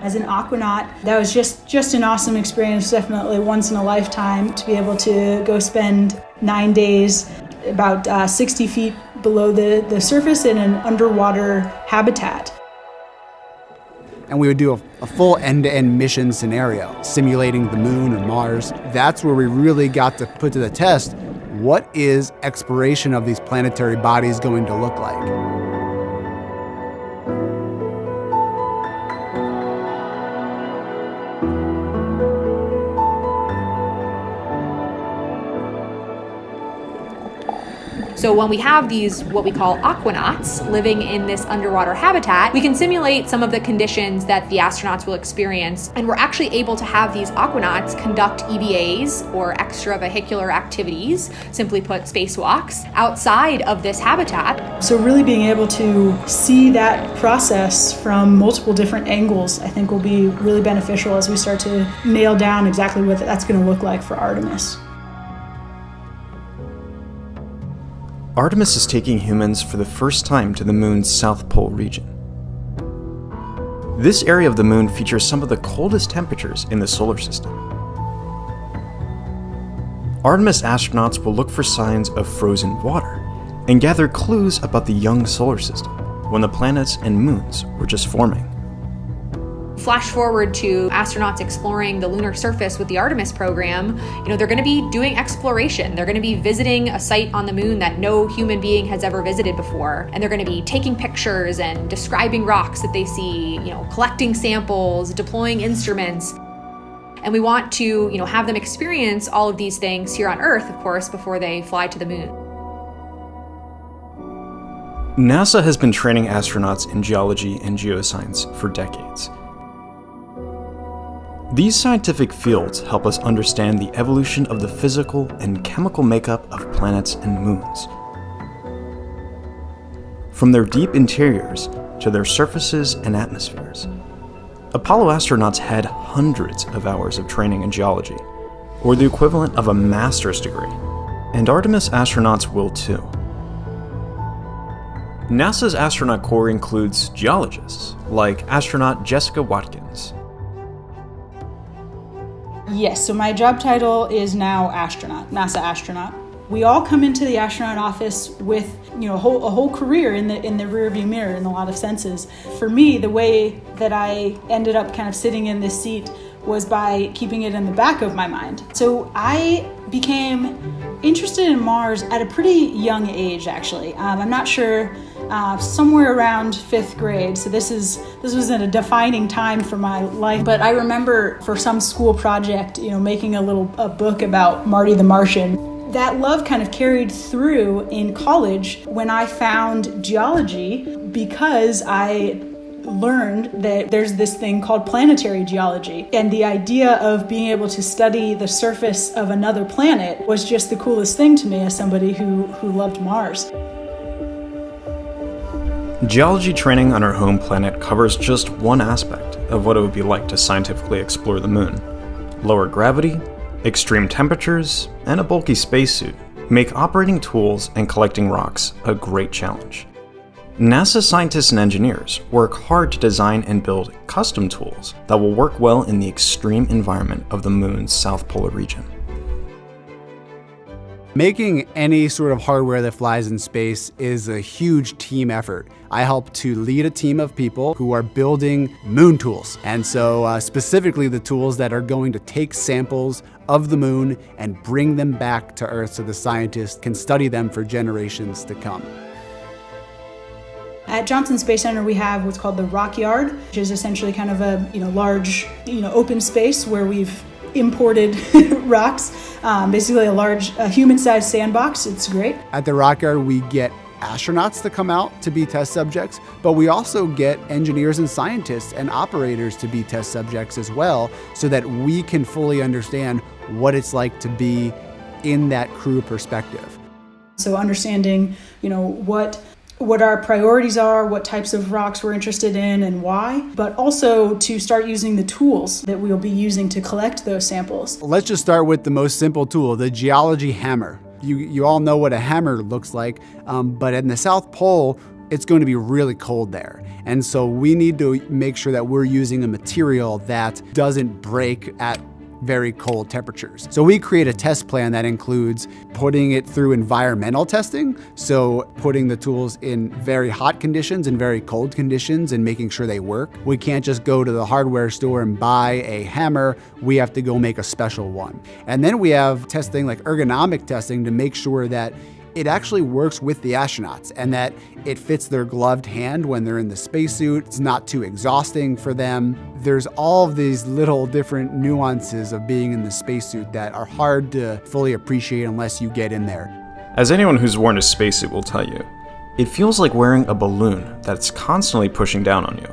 As an aquanaut, that was just an awesome experience, definitely once in a lifetime, to be able to go spend 9 days about 60 feet below the surface in an underwater habitat. And we would do a full end-to-end mission scenario, simulating the moon or Mars. That's where we really got to put to the test, what is exploration of these planetary bodies going to look like? So when we have these, what we call aquanauts, living in this underwater habitat, we can simulate some of the conditions that the astronauts will experience. And we're actually able to have these aquanauts conduct EVAs, or extravehicular activities, simply put, spacewalks, outside of this habitat. So really being able to see that process from multiple different angles, I think will be really beneficial as we start to nail down exactly what that's going to look like for Artemis. Artemis is taking humans for the first time to the moon's South Pole region. This area of the moon features some of the coldest temperatures in the solar system. Artemis astronauts will look for signs of frozen water and gather clues about the young solar system, when the planets and moons were just forming. Flash forward to astronauts exploring the lunar surface with the Artemis program. They're going to be doing exploration. They're going to be visiting a site on the moon that no human being has ever visited before. And they're going to be taking pictures and describing rocks that they see, collecting samples, deploying instruments. And we want to, have them experience all of these things here on Earth, of course, before they fly to the moon. NASA has been training astronauts in geology and geoscience for decades. These scientific fields help us understand the evolution of the physical and chemical makeup of planets and moons. From their deep interiors to their surfaces and atmospheres, Apollo astronauts had hundreds of hours of training in geology, or the equivalent of a master's degree, and Artemis astronauts will too. NASA's astronaut corps includes geologists, like astronaut Jessica Watkins. Yes, so my job title is now astronaut, NASA astronaut. We all come into the astronaut office with, a whole career in the rearview mirror in a lot of senses. For me, the way that I ended up kind of sitting in this seat was by keeping it in the back of my mind. So I became interested in Mars at a pretty young age, actually. I'm not sure, somewhere around 5th grade. So this was at a defining time for my life. But I remember for some school project, making a book about Marty the Martian. That love kind of carried through in college when I found geology, because I learned that there's this thing called planetary geology, and the idea of being able to study the surface of another planet was just the coolest thing to me as somebody who loved Mars. Geology training on our home planet covers just one aspect of what it would be like to scientifically explore the moon. Lower gravity, extreme temperatures, and a bulky spacesuit make operating tools and collecting rocks a great challenge. NASA scientists and engineers work hard to design and build custom tools that will work well in the extreme environment of the moon's South Polar region. Making any sort of hardware that flies in space is a huge team effort. I help to lead a team of people who are building moon tools. And so specifically the tools that are going to take samples of the moon and bring them back to Earth so the scientists can study them for generations to come. At Johnson Space Center, we have what's called the Rock Yard, which is essentially kind of a large open space where we've imported rocks, basically a large human-sized sandbox. It's great. At the Rock Yard, we get astronauts to come out to be test subjects, but we also get engineers and scientists and operators to be test subjects as well, so that we can fully understand what it's like to be in that crew perspective. So understanding, what our priorities are, what types of rocks we're interested in and why, but also to start using the tools that we'll be using to collect those samples. Let's just start with the most simple tool, the geology hammer. You all know what a hammer looks like, but in the South Pole, it's going to be really cold there. And so we need to make sure that we're using a material that doesn't break at very cold temperatures. So we create a test plan that includes putting it through environmental testing. So putting the tools in very hot conditions and very cold conditions and making sure they work. We can't just go to the hardware store and buy a hammer. We have to go make a special one. And then we have testing like ergonomic testing to make sure that it actually works with the astronauts and that it fits their gloved hand when they're in the spacesuit. It's not too exhausting for them. There's all of these little different nuances of being in the spacesuit that are hard to fully appreciate unless you get in there. As anyone who's worn a spacesuit will tell you, it feels like wearing a balloon that's constantly pushing down on you.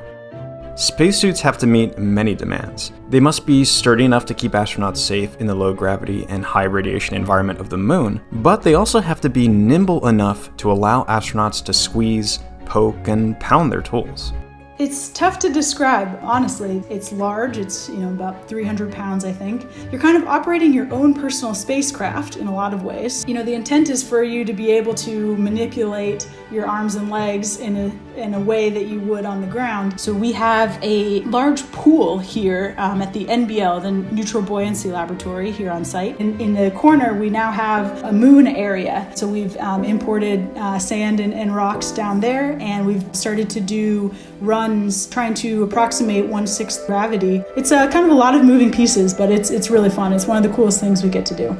Spacesuits have to meet many demands. They must be sturdy enough to keep astronauts safe in the low gravity and high radiation environment of the moon, but they also have to be nimble enough to allow astronauts to squeeze, poke, and pound their tools. It's tough to describe, honestly. It's large, it's about 300 pounds, I think. You're kind of operating your own personal spacecraft in a lot of ways. The intent is for you to be able to manipulate your arms and legs in a way that you would on the ground. So we have a large pool here at the NBL, the Neutral Buoyancy Laboratory here on site. In the corner, we now have a moon area. So we've imported sand and rocks down there, and we've started to do runs trying to approximate 1/6 gravity. It's kind of a lot of moving pieces, but it's really fun. It's one of the coolest things we get to do.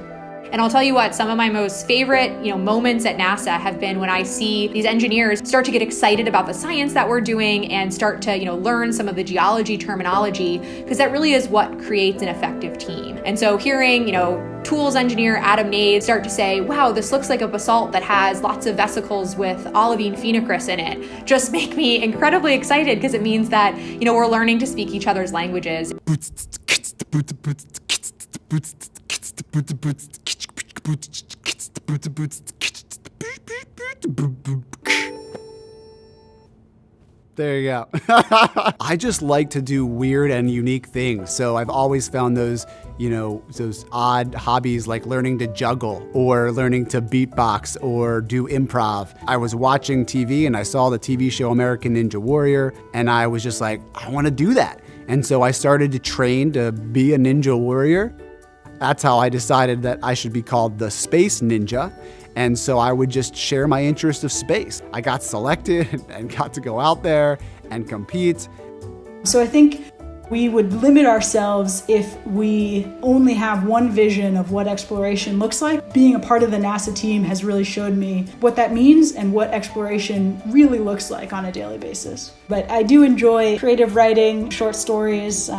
And I'll tell you what, some of my most favorite, moments at NASA have been when I see these engineers start to get excited about the science that we're doing and start to, learn some of the geology terminology, because that really is what creates an effective team. And so hearing, tools engineer Adam Nade start to say, wow, this looks like a basalt that has lots of vesicles with olivine phenocryst in it, just make me incredibly excited, because it means that, we're learning to speak each other's languages. There you go. I just like to do weird and unique things. So I've always found those odd hobbies like learning to juggle or learning to beatbox or do improv. I was watching TV and I saw the TV show American Ninja Warrior, and I was just like, I want to do that. And so I started to train to be a ninja warrior. That's how I decided that I should be called the Space Ninja. And so I would just share my interest of space. I got selected and got to go out there and compete. So I think we would limit ourselves if we only have one vision of what exploration looks like. Being a part of the NASA team has really showed me what that means and what exploration really looks like on a daily basis. But I do enjoy creative writing, short stories,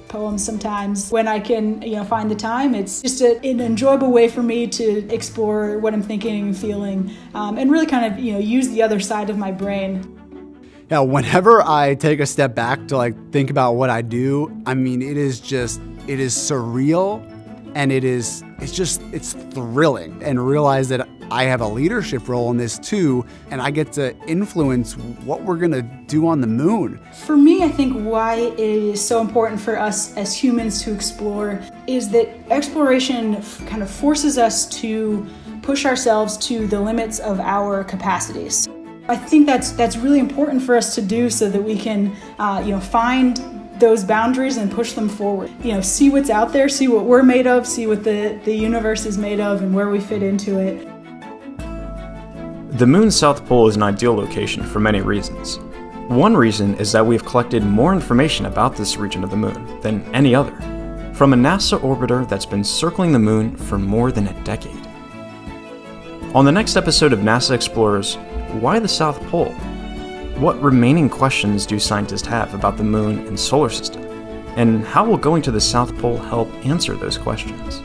poems sometimes. When I can, find the time, it's just an enjoyable way for me to explore what I'm thinking and feeling, and really kind of, use the other side of my brain. Yeah, whenever I take a step back to think about what I do, it is surreal, and it's thrilling, and realize that I have a leadership role in this too, and I get to influence what we're gonna do on the moon. For me, I think why it is so important for us as humans to explore is that exploration kind of forces us to push ourselves to the limits of our capacities. I think that's really important for us to do so that we can, find those boundaries and push them forward. See what's out there, see what we're made of, see what the universe is made of, and where we fit into it. The moon's south pole is an ideal location for many reasons. One reason is that we've collected more information about this region of the moon than any other, from a NASA orbiter that's been circling the moon for more than a decade. On the next episode of NASA Explorers, why the South Pole? What remaining questions do scientists have about the moon and solar system? And how will going to the South Pole help answer those questions?